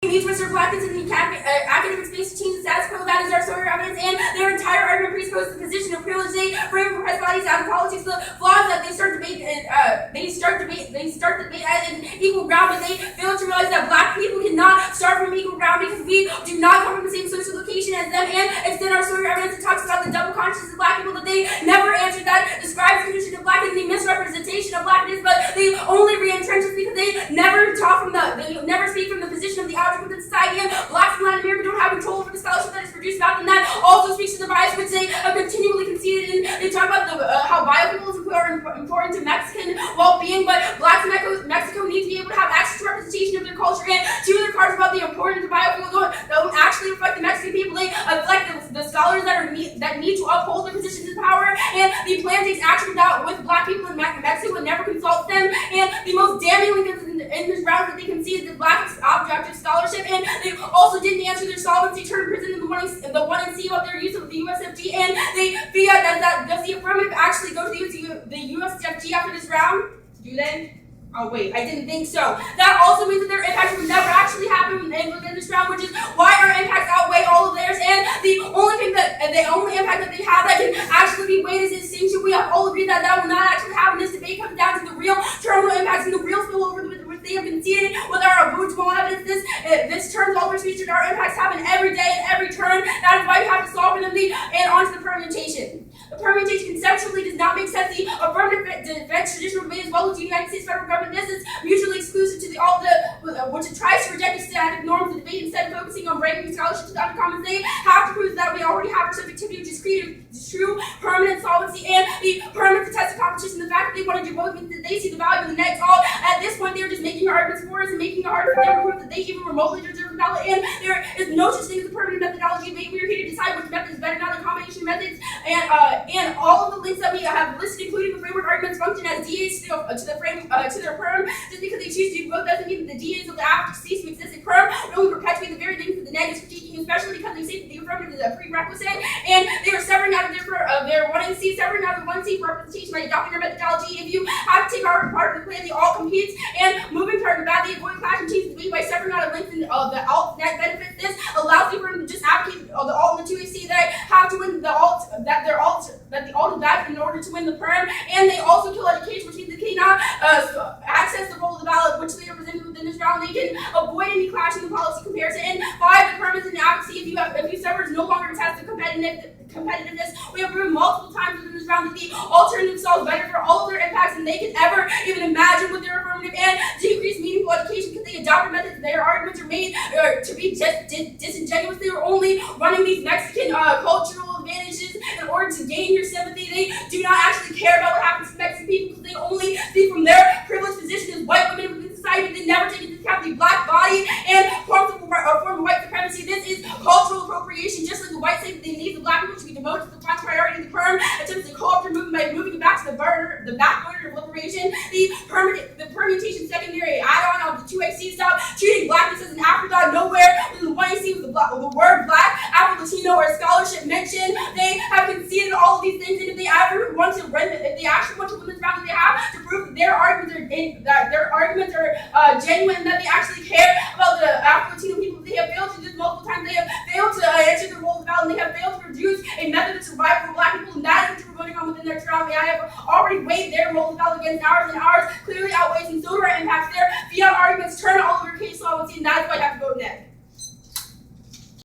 needs to serve black kids in the academic space to change the status quo. That is our story of evidence, and their entire argument presupposes the position of privilege. They frame oppressed bodies out of politics. The flaws that they start debate and they start debate as an equal ground, but they fail to realize that black people cannot start from equal ground because we do not come from the same social location as them. And extend our story of evidence. It talks about the double consciousness of black people that they never answered, that describes the condition of black and the misrepresentation of blackness, but they only re-entrench us because they never speak from the position of the object within society. And blacks in Latin America don't have control over the scholarship that is produced about them. That also speaks to the bias which they have continually conceded. And they talk about how biofuels are important to Mexican well-being, but blacks in Mexico need to be able to have access to representation of their culture. And two of their cards about the importance of biofuels don't actually reflect the Mexican people. They reflect the scholars that need to uphold their positions in power. And the plan takes action with black people in Mexico and never consults them. And the most damning link in this round that they conceded the black objective scholarship, and they also didn't answer their solvency term prison in the 1NC about their use of the USFG, and they figure out that does the affirmative actually go to the USFG after this round? Do they? Oh wait, I didn't think so. That also means that their impact would never actually happen within this round, which is why our impacts outweigh all of theirs. And the only impact that they have that can actually be weighed is distinction. We have all agreed that will not actually happen. This debate comes down to the real terminal impacts and the real spillover which they have conceded with our bourgeois evidence. This term's always featured. Our impacts happen every day and every turn. That is why we have to solve for them. And on to the permutation. The permutation conceptually does not make sense. The affirmative defense traditional debate as well as the United States federal government. This is mutually exclusive to which it tries to reject the static norms of debate instead of focusing on breaking scholarships without a common. They have to prove that we already have our subjectivity, which is true permanent solvency, and the permanent contested competition. The fact that they want to do both means that they see the value in the next. All at this point, they're just making arguments for us and making it hard for them to prove that they even remotely deserve the ballot. And there is no such thing as a permanent methodology. We are here to decide which method is better, not the combination of methods. And all of the links that we have listed, including the framework arguments, function as DAs to their perm. Just because they choose to do both doesn't mean that the DAs of the affirmative cease to exist. A perm would only perpetuate the very things that the negative critiquing, especially because they say that the affirmative is a prerequisite, and they are severing out of their 1NC, severing out of the 1C for representation by adopting their methodology. If you have to take our part of the plan, they all compete, and moving toward the bad, they avoid clash and change the debate by severing out of links and the alt net benefits. This allows the affirmative to just advocate the alt and the 2AC that have to win the alt, that the alt is bad in order to win the perm, and they also kill education, which means they cannot access the role of the ballot, which they are presented within this round. They can avoid any clash in the policy comparison. And 5, the perm is an advocacy. If you sever is no longer test the competitiveness. We have proven multiple times within this round that the alternative solves better for all of their impacts than they can ever even imagine with their affirmative, and to increase meaningful education because they adopt methods. Their arguments are made to be just disingenuous. They are only running these Mexican cultural advantages in order to gain your sympathy. They do not actually care about what happens to Mexican people because they only see from their privileged position as white women within society. They never take into account the black body and form of white supremacy. This is cultural appropriation, just like the whites say that they need the black people to be devoted to the final priority of the perm, attempts to co-opt their movement by moving it back to the back burner of liberation. The permutation secondary add-on of the 2AC stop, treating blackness as an afterthought. Nowhere within the 1AC was the word black, Afro-Latino, or scholarship mentioned. They have conceded all of these things, and if they actually want to win this round, they have to prove that their arguments are genuine, that they actually care about the Afro-Latino people. They have failed to do this multiple times. They have failed to answer the role of the ballot, and they have failed to produce a method of survival for black people, and that is what we're voting on within their round. I have already weighed their role of the ballot against ours.